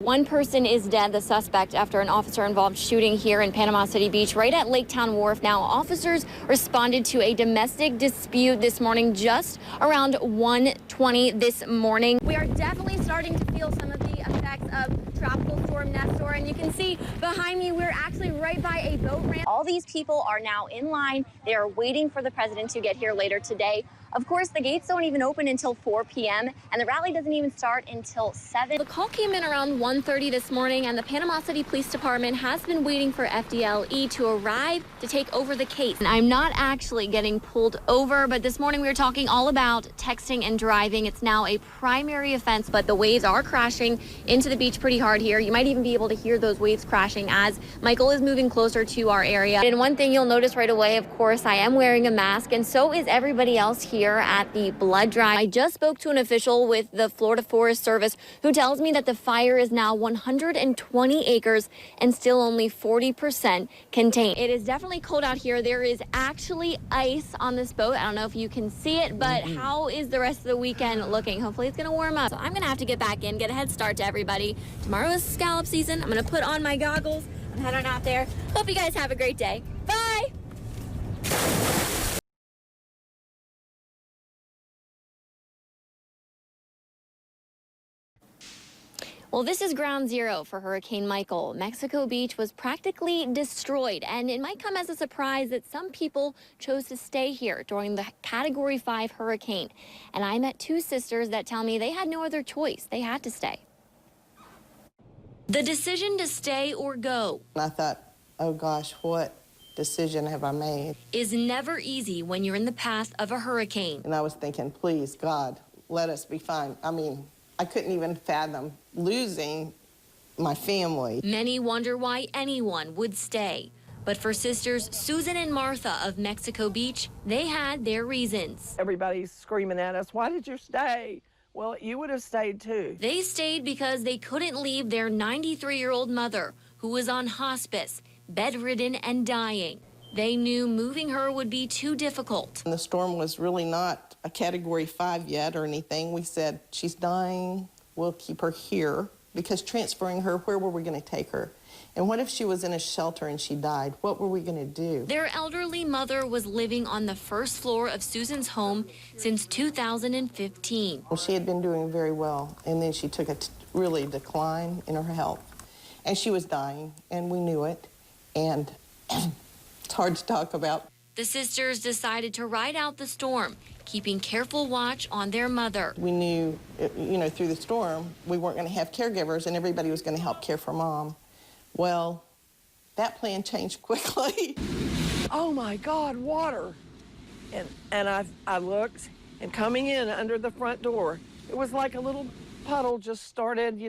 One person is dead, the suspect, after an officer-involved shooting here in Panama City Beach, right at Laketown Wharf. Now, officers responded to a domestic dispute this morning, just around 1:20 this morning. We are definitely starting to feel some of the effects of Tropical Storm Nestor, and you can see behind me, we're actually right by a boat ramp. All these people are now in line. They are waiting for the president to get here later today. Of course, the gates don't even open until 4 p.m., and the rally doesn't even start until 7. The call came in around 1:30 this morning, and the Panama City Police Department has been waiting for FDLE to arrive to take over the case. And I'm not actually getting pulled over, but this morning we were talking all about texting and driving. It's now a primary offense, but the waves are crashing into the beach pretty hard here. You might even be able to hear those waves crashing as Michael is moving closer to our area. And one thing you'll notice right away, of course, I am wearing a mask, and so is everybody else here at the blood drive. I just spoke to an official with the Florida Forest Service who tells me that the fire is now 120 acres and still only 40% contained. It is definitely cold out here. There is actually ice on this boat. I don't know if you can see it, but how is the rest of the weekend looking? Hopefully it's going to warm up. So I'm going to have to get back in, get a head start to everybody. Tomorrow is scallop season. I'm going to put on my goggles. I'm heading out there. Hope you guys have a great day. Bye! Well, this is ground zero for Hurricane Michael. Mexico Beach was practically destroyed, and it might come as a surprise that some people chose to stay here during the Category 5 hurricane. And I met two sisters that tell me they had no other choice. They had to stay. The decision to stay or go. I thought, oh gosh, what decision have I made? Is never easy when you're in the path of a hurricane. And I was thinking, please, God, let us be fine. I mean, I couldn't even fathom losing my family. Many wonder why anyone would stay. But for sisters Susan and Martha of Mexico Beach, they had their reasons. Everybody's screaming at us, why did you stay? Well, you would have stayed too. They stayed because they couldn't leave their 93-year-old mother, who was on hospice, bedridden and dying. They knew moving her would be too difficult. And the storm was really not a Category 5 yet or anything. We said, she's dying, we'll keep her here, because transferring her, where were we going to take her? And what if she was in a shelter and she died? What were we going to do? Their elderly mother was living on the first floor of Susan's home since 2015. Well, she had been doing very well, and then she took a really decline in her health. And she was dying, and we knew it, and it's hard to talk about. The sisters decided to ride out the storm, keeping careful watch on their mother. We knew, through the storm, we weren't going to have caregivers, and everybody was going to help care for Mom. Well, that plan changed quickly. Oh my God, water. And I looked, and coming in under the front door, it was like a little puddle just started,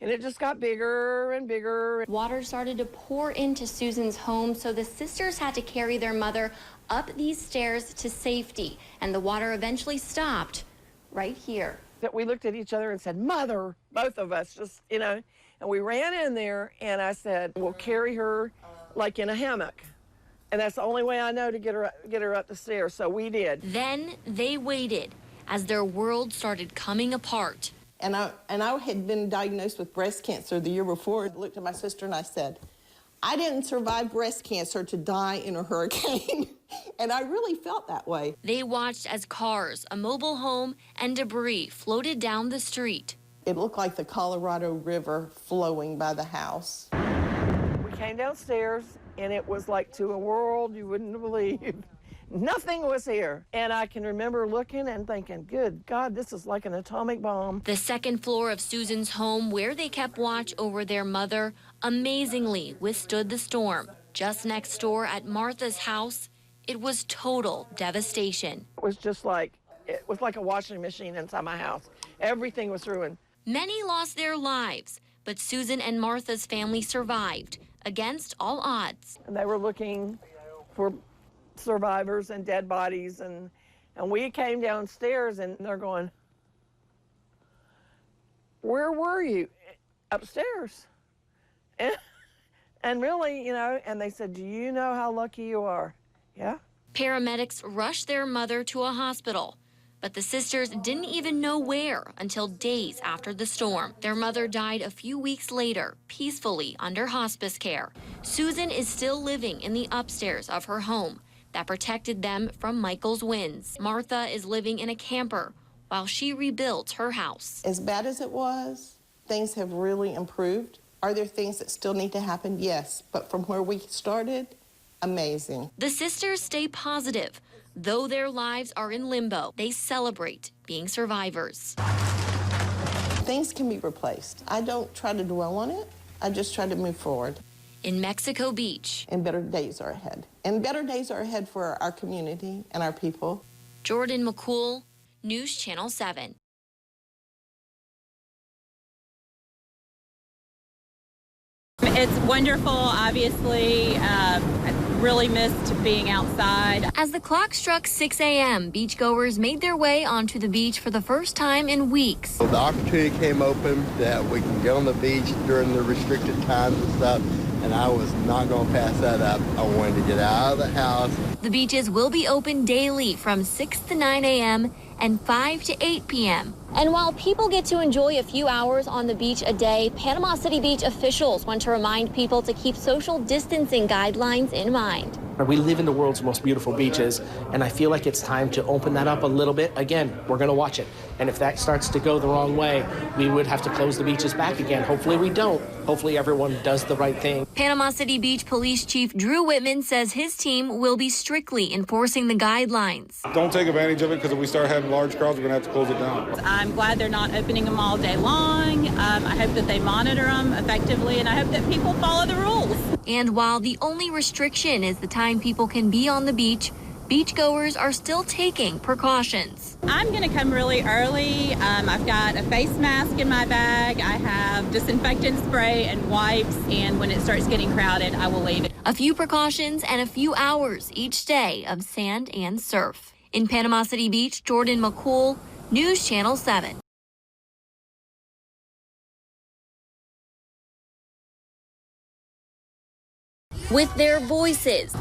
and it just got bigger and bigger. Water started to pour into Susan's home, so the sisters had to carry their mother up these stairs to safety, and the water eventually stopped right here. That we looked at each other and said, Mother, both of us, just, and we ran in there, and I said, we'll carry her like in a hammock. And that's the only way I know to get her up the stairs, so we did. Then they waited as their world started coming apart. And I had been diagnosed with breast cancer the year before. I looked at my sister and I said, I didn't survive breast cancer to die in a hurricane. And I really felt that way. They watched as cars, a mobile home, and debris floated down the street. It looked like the Colorado River flowing by the house. We came downstairs, and it was like to a world you wouldn't believe. Nothing was here. And I can remember looking and thinking, good God, this is like an atomic bomb. The second floor of Susan's home, where they kept watch over their mother, amazingly withstood the storm. Just next door at Martha's house, it was total devastation. It was like a washing machine inside my house. Everything was ruined. Many lost their lives, but Susan and Martha's family survived against all odds. And they were looking for survivors and dead bodies, and we came downstairs, and they're going, where were you? Upstairs. And really, and they said, do you know how lucky you are? Yeah. Paramedics rushed their mother to a hospital, But the sisters didn't even know where until days after the storm. Their mother died a few weeks later, peacefully under hospice care. Susan is still living in the upstairs of her home that protected them from Michael's winds. Martha is living in a camper while she rebuilds her house. As bad as it was, things have really improved. Are there things that still need to happen? Yes, but from where we started, amazing. The sisters stay positive. Though their lives are in limbo, they celebrate being survivors. Things can be replaced. I don't try to dwell on it. I just try to move forward. In Mexico Beach, And better days are ahead. And better days are ahead for our community and our people. Jordan McCool, News Channel 7. It's wonderful, obviously. I really missed being outside. As the clock struck 6 a.m., beachgoers made their way onto the beach for the first time in weeks. So the opportunity came open that we can get on the beach during the restricted times and stuff, and I was not going to pass that up. I wanted to get out of the house. The beaches will be open daily from 6 to 9 a.m. and 5 to 8 p.m. And while people get to enjoy a few hours on the beach a day, Panama City Beach officials want to remind people to keep social distancing guidelines in mind. We live in the world's most beautiful beaches, and I feel like it's time to open that up a little bit. Again, we're going to watch it. And if that starts to go the wrong way, we would have to close the beaches back again. Hopefully we don't. Hopefully everyone does the right thing. Panama City Beach Police Chief Drew Whitman says his team will be strictly enforcing the guidelines. Don't take advantage of it, because if we start having large crowds, we're going to have to close it down. I'm glad they're not opening them all day long. I hope that they monitor them effectively, and I hope that people follow the rules. And while the only restriction is the time people can be on the beach, beachgoers are still taking precautions. I'm going to come really early. I've got a face mask in my bag. I have disinfectant spray and wipes, and when it starts getting crowded, I will leave it. A few precautions and a few hours each day of sand and surf. In Panama City Beach, Jordan McCool, News Channel 7. With their voices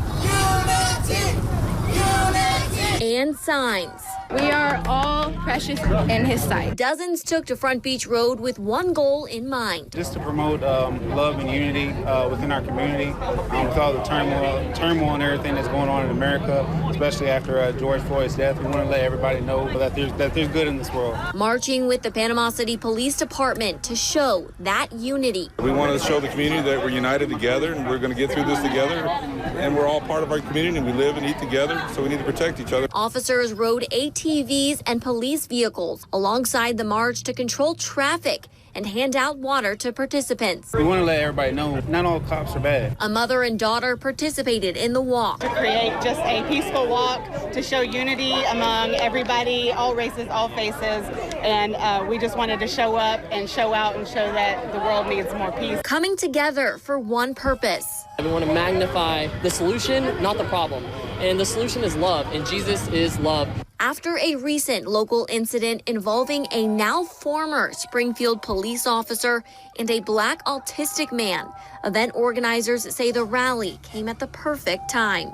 and signs, we are all precious in His sight. dozens took to Front Beach Road with one goal in mind. Just to promote love and unity within our community, with all the turmoil and everything that's going on in America, especially after George Floyd's death. We want to let everybody know that there's good in this world. Marching with the Panama City Police Department to show that unity. We want to show the community that we're united together, and we're going to get through this together, and we're all part of our community, and we live and eat together, so we need to protect each other. Officers rode ATVs and police vehicles alongside the march to control traffic and hand out water to participants. We want to let everybody know not all cops are bad. A mother and daughter participated in the walk. To create just a peaceful walk to show unity among everybody, all races, all faces, and we just wanted to show up and show out and show that the world needs more peace. Coming together for one purpose. We want to magnify the solution, not the problem. And the solution is love, and Jesus is love. After a recent local incident involving a now former Springfield police officer and a black autistic man, event organizers say the rally came at the perfect time.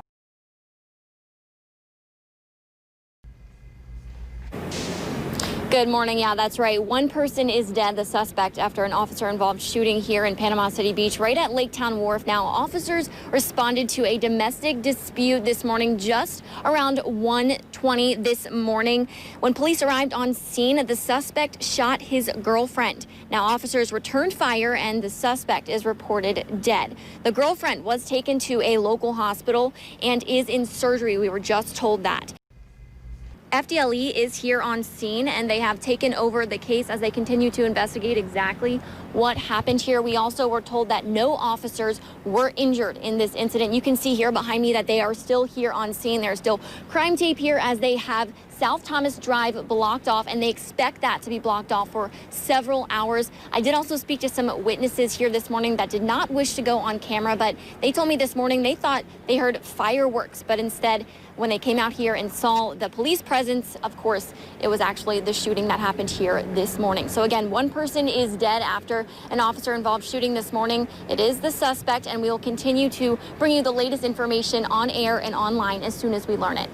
Good morning. Yeah, that's right. One person is dead, the suspect, after an officer-involved shooting here in Panama City Beach, right at Lake Town Wharf. Now, officers responded to a domestic dispute this morning just around 1:20 this morning. When police arrived on scene, the suspect shot his girlfriend. Now, officers returned fire, and the suspect is reported dead. The girlfriend was taken to a local hospital and is in surgery. We were just told that. FDLE is here on scene, and they have taken over the case as they continue to investigate exactly what happened here. We also were told that no officers were injured in this incident. You can see here behind me that they are still here on scene. There's still crime tape here as they have South Thomas Drive blocked off, and they expect that to be blocked off for several hours. I did also speak to some witnesses here this morning that did not wish to go on camera, but they told me this morning they thought they heard fireworks, but instead, when they came out here and saw the police presence, of course, it was actually the shooting that happened here this morning. So again, one person is dead after an officer-involved shooting this morning. It is the suspect, and we will continue to bring you the latest information on air and online as soon as we learn it.